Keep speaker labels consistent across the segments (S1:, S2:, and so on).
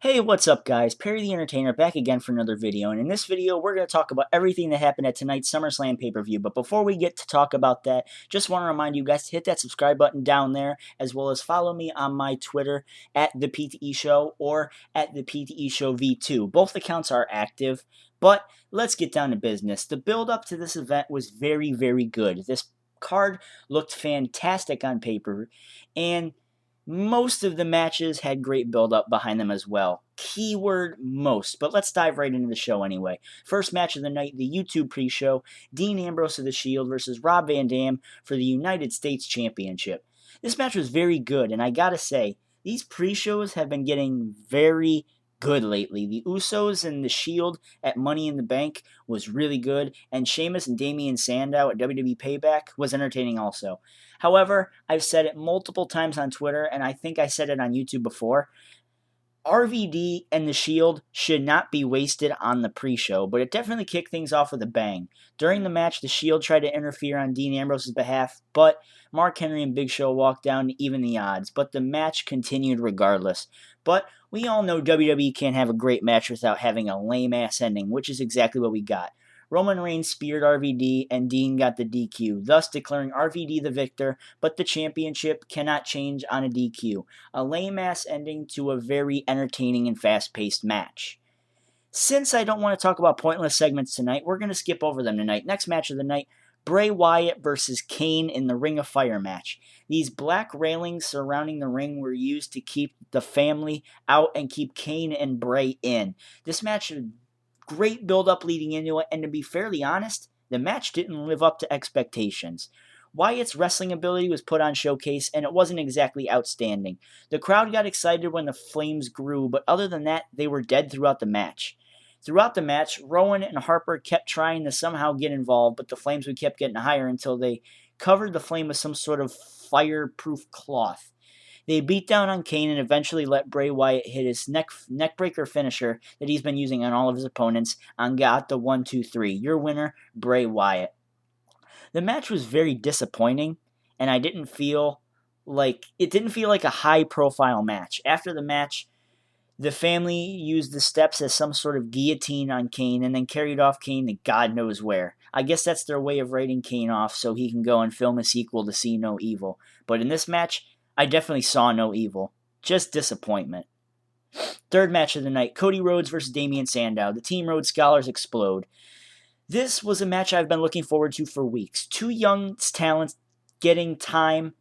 S1: Hey, what's up guys? Perry the Entertainer back again for another video, and in this video we're going to talk about everything that happened at tonight's SummerSlam pay-per-view. But before we get to talk about that, just want to remind you guys to hit that subscribe button down there, as well as follow me on my Twitter at the PTE Show or at the PTE Show V2. Both accounts are active, but let's get down to business. The build-up to this event was very, very good. This card looked fantastic on paper, and most of the matches had great build-up behind them as well. Keyword most, but let's dive right into the show anyway. First match of the night, the YouTube pre-show, Dean Ambrose of the Shield versus Rob Van Dam for the United States Championship. This match was very good, and I gotta say, these pre-shows have been getting very good lately. The Usos and the Shield at Money in the Bank was really good, and Sheamus and Damian Sandow at WWE Payback was entertaining also. However, I've said it multiple times on Twitter, and I think I said it on YouTube before, RVD and the Shield should not be wasted on the pre-show, but it definitely kicked things off with a bang. During the match, the Shield tried to interfere on Dean Ambrose's behalf, but Mark Henry and Big Show walked down to even the odds, but the match continued regardless. But we all know WWE can't have a great match without having a lame-ass ending, which is exactly what we got. Roman Reigns speared RVD, and Dean got the DQ, thus declaring RVD the victor, but the championship cannot change on a DQ. A lame-ass ending to a very entertaining and fast-paced match. Since I don't want to talk about pointless segments tonight, we're going to skip over them tonight. Next match of the night, Bray Wyatt versus Kane in the Ring of Fire match. These black railings surrounding the ring were used to keep the family out and keep Kane and Bray in. This match had great build-up leading into it, and to be fairly honest, the match didn't live up to expectations. Wyatt's wrestling ability was put on showcase, and it wasn't exactly outstanding. The crowd got excited when the flames grew, but other than that, they were dead throughout the match. Throughout the match, Rowan and Harper kept trying to somehow get involved, but the flames would keep getting higher until they covered the flame with some sort of fireproof cloth. They beat down on Kane and eventually let Bray Wyatt hit his neckbreaker finisher that he's been using on all of his opponents and got the 1-2-3. Your winner, Bray Wyatt. The match was very disappointing, and it didn't feel like a high-profile match. After the match, the family used the steps as some sort of guillotine on Kane and then carried off Kane to God knows where. I guess that's their way of writing Kane off so he can go and film a sequel to See No Evil. But in this match, I definitely saw no evil. Just disappointment. Third match of the night, Cody Rhodes versus Damian Sandow. The Team Rhodes Scholars explode. This was a match I've been looking forward to for weeks. Two young talents getting time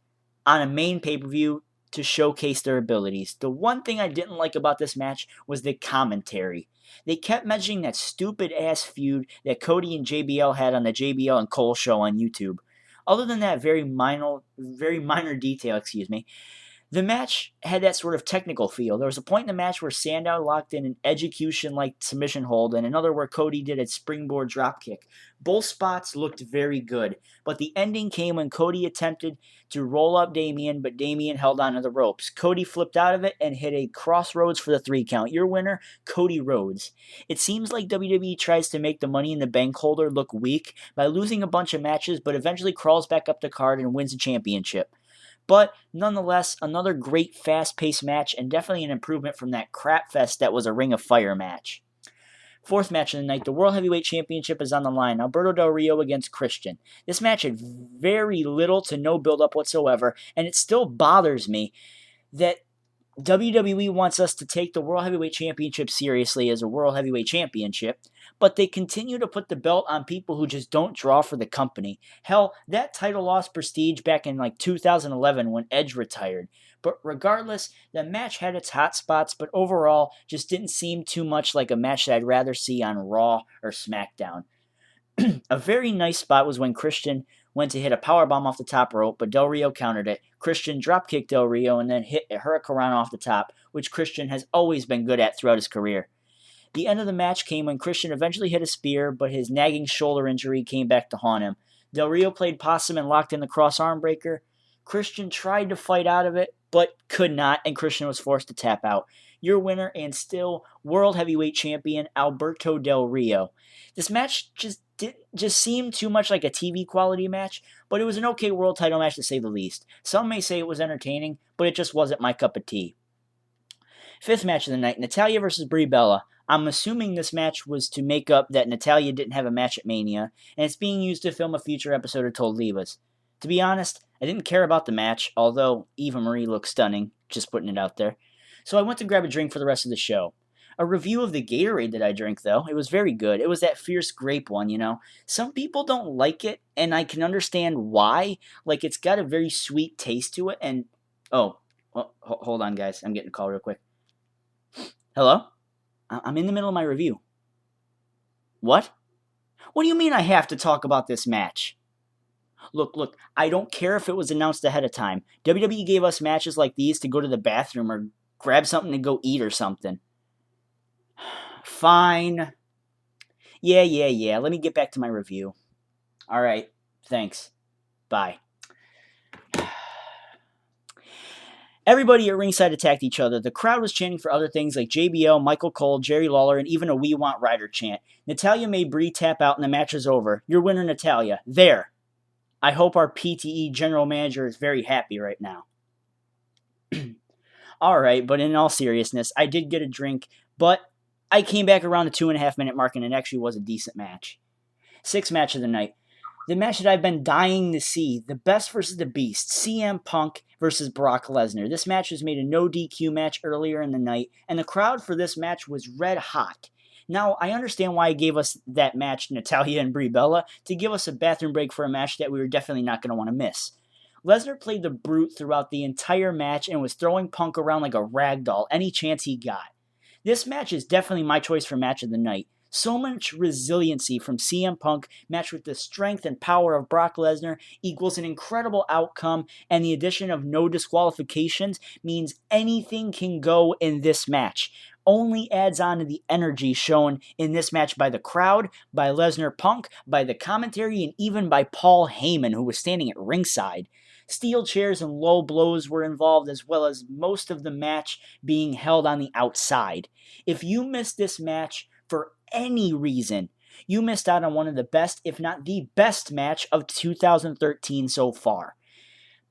S1: on a main pay-per-view to showcase their abilities. The one thing I didn't like about this match was the commentary. They kept mentioning that stupid-ass feud that Cody and JBL had on the JBL and Cole show on YouTube. Other than that very minor detail, the match had that sort of technical feel. There was a point in the match where Sandow locked in an execution-like submission hold and another where Cody did a springboard dropkick. Both spots looked very good, but the ending came when Cody attempted to roll up Damian, but Damian held onto the ropes. Cody flipped out of it and hit a crossroads for the 3 count. Your winner, Cody Rhodes. It seems like WWE tries to make the Money in the Bank holder look weak by losing a bunch of matches, but eventually crawls back up the card and wins the championship. But nonetheless, another great fast-paced match and definitely an improvement from that crap fest that was a Ring of Fire match. Fourth match of the night, the World Heavyweight Championship is on the line. Alberto Del Rio against Christian. This match had very little to no build-up whatsoever, and it still bothers me that WWE wants us to take the World Heavyweight Championship seriously as a World Heavyweight Championship, but they continue to put the belt on people who just don't draw for the company. Hell, that title lost prestige back in 2011 when Edge retired. But regardless, the match had its hot spots, but overall just didn't seem too much like a match that I'd rather see on Raw or SmackDown. A very nice spot was when Christian went to hit a powerbomb off the top rope, but Del Rio countered it. Christian dropkicked Del Rio and then hit a hurricanrana off the top, which Christian has always been good at throughout his career. The end of the match came when Christian eventually hit a spear, but his nagging shoulder injury came back to haunt him. Del Rio played possum and locked in the cross arm breaker. Christian tried to fight out of it, but could not, and Christian was forced to tap out. Your winner and still World Heavyweight Champion, Alberto Del Rio. This match just seemed too much like a TV quality match, but it was an okay world title match to say the least. Some may say it was entertaining, but it just wasn't my cup of tea. Fifth match of the night, Natalya versus Brie Bella. I'm assuming this match was to make up that Natalya didn't have a match at Mania, and it's being used to film a future episode of Told Divas. To be honest, I didn't care about the match, although Eva Marie looks stunning, just putting it out there. So I went to grab a drink for the rest of the show. A review of the Gatorade that I drank, though, it was very good. It was that fierce grape one, you know. Some people don't like it, and I can understand why. Like, it's got a very sweet taste to it, and... Oh, well, hold on, guys. I'm getting a call real quick. Hello? I'm in the middle of my review. What? What do you mean I have to talk about this match? Look, I don't care if it was announced ahead of time. WWE gave us matches like these to go to the bathroom or grab something to go eat or something. Fine. Yeah. Let me get back to my review. Alright, thanks. Bye. Everybody at ringside attacked each other. The crowd was chanting for other things like JBL, Michael Cole, Jerry Lawler, and even a We Want Ryder chant. Natalya made Brie tap out and the match is over. Your winner, Natalya. There. I hope our PTE general manager is very happy right now. Alright, but in all seriousness, I did get a drink, but I came back around the 2.5 minute mark and it actually was a decent match. Sixth match of the night. The match that I've been dying to see, the Best versus the Beast, CM Punk versus Brock Lesnar. This match was made a no DQ match earlier in the night, and the crowd for this match was red hot. Now, I understand why he gave us that match, Natalya and Brie Bella, to give us a bathroom break for a match that we were definitely not going to want to miss. Lesnar played the brute throughout the entire match and was throwing Punk around like a rag doll any chance he got. This match is definitely my choice for match of the night. So much resiliency from CM Punk matched with the strength and power of Brock Lesnar equals an incredible outcome, and the addition of no disqualifications means anything can go in this match. Only adds on to the energy shown in this match by the crowd, by Lesnar Punk, by the commentary, and even by Paul Heyman, who was standing at ringside. Steel chairs and low blows were involved, as well as most of the match being held on the outside. If you missed this match for any reason, you missed out on one of the best, if not the best match of 2013 so far.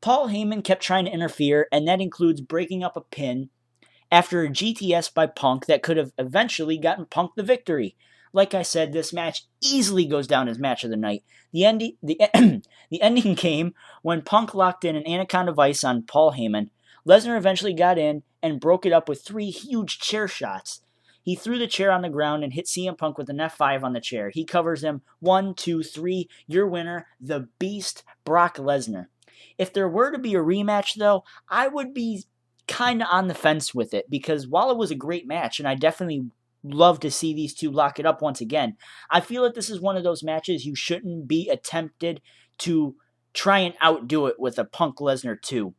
S1: Paul Heyman kept trying to interfere, and that includes breaking up a pin after a GTS by Punk that could have eventually gotten Punk the victory. Like I said, this match easily goes down as match of the night. The ending came when Punk locked in an Anaconda Vice on Paul Heyman. Lesnar eventually got in and broke it up with 3 huge chair shots. He threw the chair on the ground and hit CM Punk with an F5 on the chair. He covers him. 1, 2, 3. Your winner, the Beast, Brock Lesnar. If there were to be a rematch, though, I would be kind of on the fence with it, because while it was a great match, and I definitely love to see these two lock it up once again, I feel that this is one of those matches you shouldn't be attempted to try and outdo it with a Punk Lesnar 2.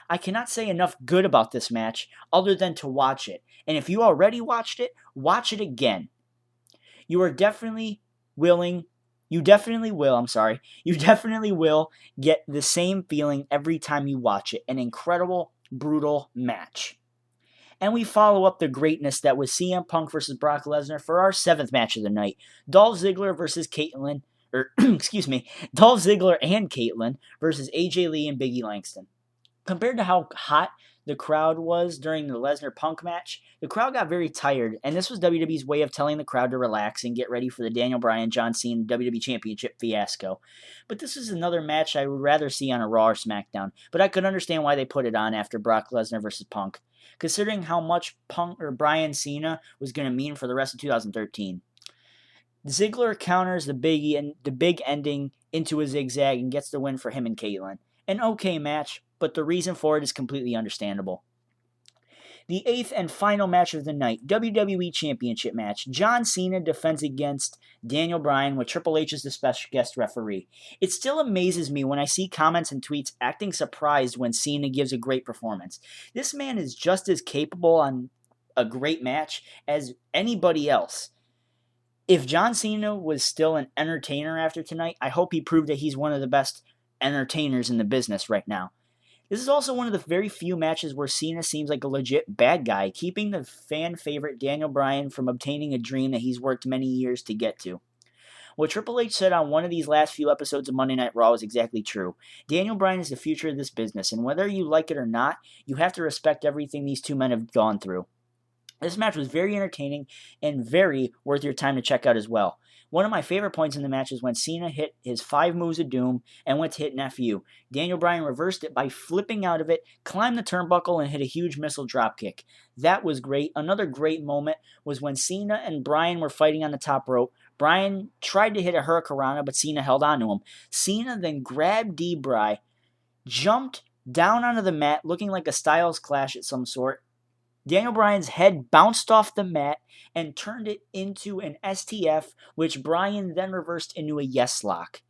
S1: I cannot say enough good about this match other than to watch it. And if you already watched it, watch it again. You definitely will get the same feeling every time you watch it. An incredible, brutal match. And we follow up the greatness that was CM Punk versus Brock Lesnar for our 7th match of the night. Dolph Ziggler and Caitlyn versus AJ Lee and Biggie Langston. Compared to how hot the crowd was during the Lesnar-Punk match, the crowd got very tired, and this was WWE's way of telling the crowd to relax and get ready for the Daniel Bryan-John Cena WWE Championship fiasco. But this is another match I would rather see on a Raw or SmackDown, but I could understand why they put it on after Brock Lesnar versus Punk, considering how much Punk or Bryan Cena was going to mean for the rest of 2013. Ziggler counters the big ending into a zigzag and gets the win for him and Caitlyn. An okay match, but the reason for it is completely understandable. The 8th and final match of the night, WWE Championship match. John Cena defends against Daniel Bryan with Triple H as the special guest referee. It still amazes me when I see comments and tweets acting surprised when Cena gives a great performance. This man is just as capable on a great match as anybody else. If John Cena was still an entertainer after tonight, I hope he proved that he's one of the best entertainers in the business right now. This is also one of the very few matches where Cena seems like a legit bad guy, keeping the fan favorite Daniel Bryan from obtaining a dream that he's worked many years to get to. What Triple H said on one of these last few episodes of Monday Night Raw is exactly true. Daniel Bryan is the future of this business, and whether you like it or not, you have to respect everything these two men have gone through. This match was very entertaining and very worth your time to check out as well. One of my favorite points in the match is when Cena hit his 5 moves of doom and went to hit an FU. Daniel Bryan reversed it by flipping out of it, climbed the turnbuckle, and hit a huge missile dropkick. That was great. Another great moment was when Cena and Bryan were fighting on the top rope. Bryan tried to hit a hurricanrana, but Cena held on to him. Cena then grabbed D-Bry, jumped down onto the mat looking like a Styles Clash of some sort. Daniel Bryan's head bounced off the mat and turned it into an STF, which Bryan then reversed into a yes lock.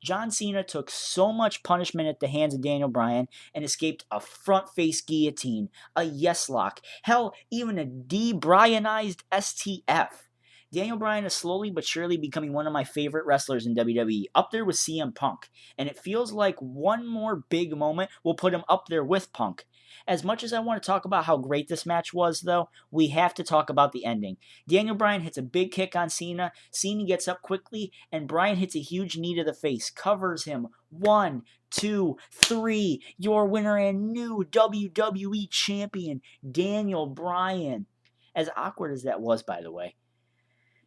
S1: John Cena took so much punishment at the hands of Daniel Bryan and escaped a front face guillotine, a yes lock, hell, even a de-Bryanized STF. Daniel Bryan is slowly but surely becoming one of my favorite wrestlers in WWE, up there with CM Punk, and it feels like one more big moment will put him up there with Punk. As much as I want to talk about how great this match was, though, we have to talk about the ending. Daniel Bryan hits a big kick on Cena, Cena gets up quickly, and Bryan hits a huge knee to the face, covers him. 1, 2, 3, your winner and new WWE Champion, Daniel Bryan. As awkward as that was, by the way.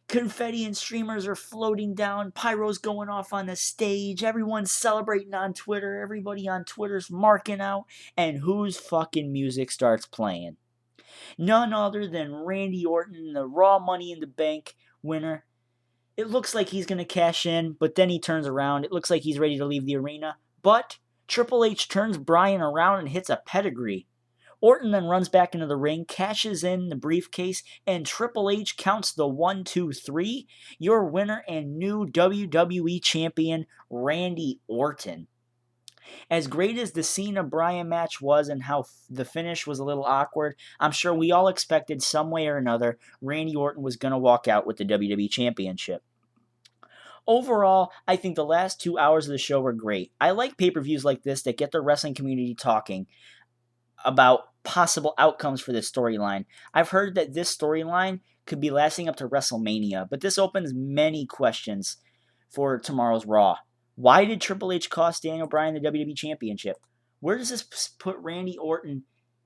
S1: Confetti and streamers are floating down. Pyro's going off on the stage. Everyone's celebrating on Twitter. Everybody on Twitter's marking out. And whose fucking music starts playing? None other than Randy Orton, the Raw Money in the Bank winner. It looks like he's going to cash in, but then he turns around. It looks like he's ready to leave the arena. But Triple H turns Bryan around and hits a pedigree. Orton then runs back into the ring, cashes in the briefcase, and Triple H counts the 1, 2, 3. Your winner and new WWE Champion, Randy Orton. As great as the Cena-Bryan match was and how the finish was a little awkward, I'm sure we all expected some way or another Randy Orton was going to walk out with the WWE Championship. Overall, I think the last 2 hours of the show were great. I like pay-per-views like this that get the wrestling community talking about possible outcomes for this storyline. I've heard that this storyline could be lasting up to WrestleMania, but this opens many questions for tomorrow's Raw. Why did Triple H cost Daniel Bryan the WWE Championship? Where does this put Randy Orton?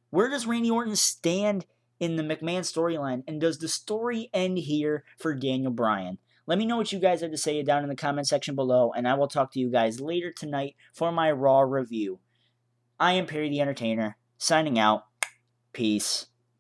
S1: Where does Randy Orton stand in the McMahon storyline? And does the story end here for Daniel Bryan? Let me know what you guys have to say down in the comment section below, and I will talk to you guys later tonight for my Raw review. I am Perry the Entertainer, signing out. Peace.